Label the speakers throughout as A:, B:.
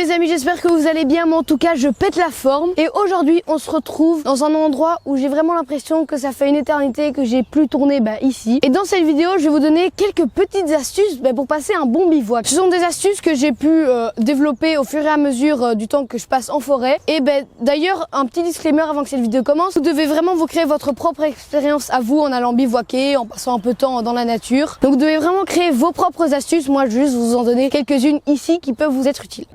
A: les amis, j'espère que vous allez bien, mais en tout cas je pète la forme. Et aujourd'hui on se retrouve dans un endroit où j'ai vraiment l'impression que ça fait une éternité que j'ai plus tourné ici. Et dans cette vidéo je vais vous donner quelques petites astuces pour passer un bon bivouac. Ce sont des astuces que j'ai pu développer au fur et à mesure du temps que je passe en forêt. Et d'ailleurs un petit disclaimer avant que cette vidéo commence, vous devez vraiment vous créer votre propre expérience à vous en allant bivouaquer, en passant un peu de temps dans la nature. Donc vous devez vraiment créer vos propres astuces. Moi je vais juste vous en donner quelques-unes ici qui peuvent vous être utiles.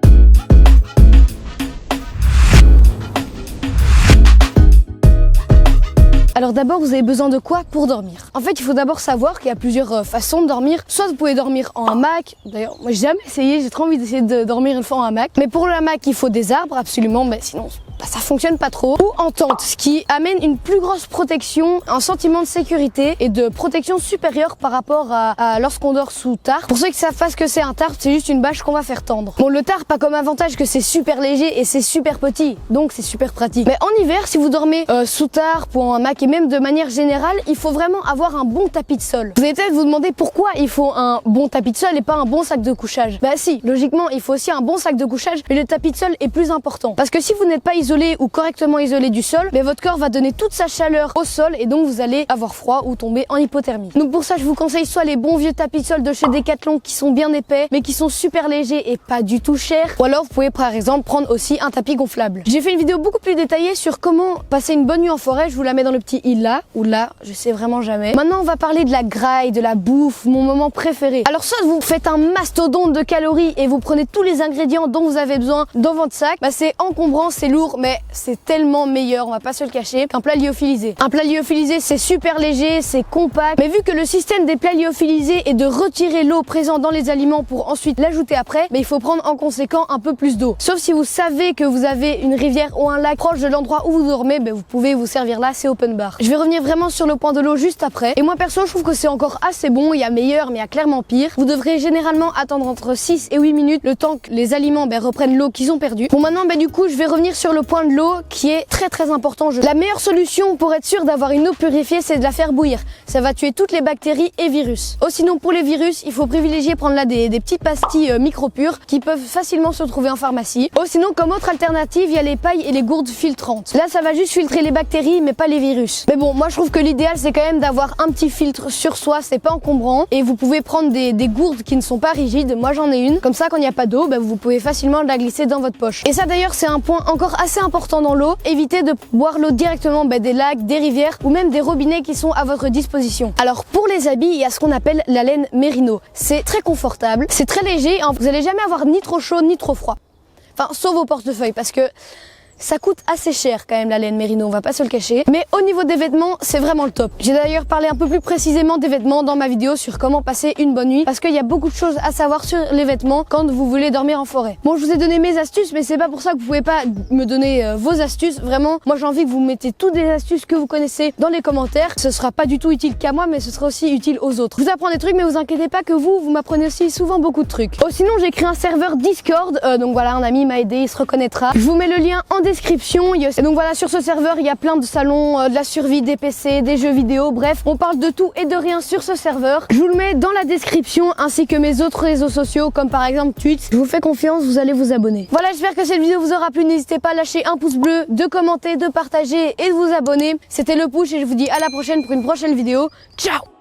A: Alors d'abord, vous avez besoin de quoi pour dormir? En fait, il faut d'abord savoir qu'il y a plusieurs façons de dormir. Soit vous pouvez dormir en hamac. D'ailleurs, moi j'ai jamais essayé, j'ai trop envie d'essayer de dormir une fois en hamac. Mais pour le hamac, il faut des arbres, absolument, sinon ça fonctionne pas trop. Ou en tente, ce qui amène une plus grosse protection, un sentiment de sécurité et de protection supérieure par rapport à lorsqu'on dort sous tarp. Pour ceux qui savent pas ce que c'est un tarp, c'est juste une bâche qu'on va faire tendre. Bon, le tarp a comme avantage que c'est super léger et c'est super petit, donc c'est super pratique. Mais en hiver, si vous dormez sous tarp ou en hamac et même de manière générale, il faut vraiment avoir un bon tapis de sol. Vous allez peut-être vous demander pourquoi il faut un bon tapis de sol et pas un bon sac de couchage. Si, logiquement, il faut aussi un bon sac de couchage, mais le tapis de sol est plus important. Parce que si vous n'êtes pas isolé ou correctement isolé du sol, votre corps va donner toute sa chaleur au sol et donc vous allez avoir froid ou tomber en hypothermie. Donc pour ça, je vous conseille soit les bons vieux tapis de sol de chez Decathlon qui sont bien épais mais qui sont super légers et pas du tout chers, ou alors vous pouvez par exemple prendre aussi un tapis gonflable. J'ai fait une vidéo beaucoup plus détaillée sur comment passer une bonne nuit en forêt, je vous la mets dans le petit i là ou là, je sais vraiment jamais. Maintenant on va parler de la graille, de la bouffe, mon moment préféré. Alors soit vous faites un mastodonte de calories et vous prenez tous les ingrédients dont vous avez besoin dans votre sac, c'est encombrant, c'est lourd, mais c'est tellement meilleur, on va pas se le cacher, qu'un plat lyophilisé. Un plat lyophilisé c'est super léger, c'est compact, mais vu que le système des plats lyophilisés est de retirer l'eau présente dans les aliments pour ensuite l'ajouter après, il faut prendre en conséquent un peu plus d'eau. Sauf si vous savez que vous avez une rivière ou un lac proche de l'endroit où vous dormez, vous pouvez vous servir là, c'est open bar. Je vais revenir vraiment sur le point de l'eau juste après. Et moi perso je trouve que c'est encore assez bon, il y a meilleur mais il y a clairement pire. Vous devrez généralement attendre entre 6 et 8 minutes le temps que les aliments reprennent l'eau qu'ils ont perdue. Bon maintenant du coup je vais revenir sur le point de l'eau qui est très important. La meilleure solution pour être sûr d'avoir une eau purifiée, c'est de la faire bouillir. Ça va tuer toutes les bactéries et virus. Sinon pour les virus, il faut privilégier prendre là des petites pastilles micro-pures qui peuvent facilement se trouver en pharmacie. Sinon comme autre alternative, il y a les pailles et les gourdes filtrantes. Là ça va juste filtrer les bactéries mais pas les virus. Mais bon, moi je trouve que l'idéal c'est quand même d'avoir un petit filtre sur soi, c'est pas encombrant. Et vous pouvez prendre des gourdes qui ne sont pas rigides. Moi j'en ai une. Comme ça quand il n'y a pas d'eau, vous pouvez facilement la glisser dans votre poche. Et ça d'ailleurs c'est un point encore assez important dans l'eau. Évitez de boire l'eau directement des lacs, des rivières ou même des robinets qui sont à votre disposition. Alors pour les habits, il y a ce qu'on appelle la laine Merino. C'est très confortable, c'est très léger, vous n'allez jamais avoir ni trop chaud ni trop froid. Sauf au portefeuille parce que ça coûte assez cher quand même la laine Merino, on va pas se le cacher. Mais au niveau des vêtements, c'est vraiment le top. J'ai d'ailleurs parlé un peu plus précisément des vêtements dans ma vidéo sur comment passer une bonne nuit. Parce qu'il y a beaucoup de choses à savoir sur les vêtements quand vous voulez dormir en forêt. Bon, je vous ai donné mes astuces, mais c'est pas pour ça que vous pouvez pas me donner vos astuces. Vraiment, moi j'ai envie que vous mettez toutes les astuces que vous connaissez dans les commentaires. Ce sera pas du tout utile qu'à moi, mais ce sera aussi utile aux autres. Je vous apprends des trucs, mais vous inquiétez pas que vous m'apprenez aussi souvent beaucoup de trucs. Sinon, j'ai créé un serveur Discord. Donc voilà, un ami m'a aidé, il se reconnaîtra. Je vous mets le lien en description. Et donc voilà, sur ce serveur il y a plein de salons, de la survie, des PC, des jeux vidéo, bref on parle de tout et de rien sur ce serveur. Je vous le mets dans la description ainsi que mes autres réseaux sociaux comme par exemple Twitch. Je vous fais confiance, vous allez vous abonner. Voilà, j'espère que cette vidéo vous aura plu. N'hésitez pas à lâcher un pouce bleu, de commenter, de partager et de vous abonner. C'était le push et je vous dis à la prochaine pour une prochaine vidéo. Ciao!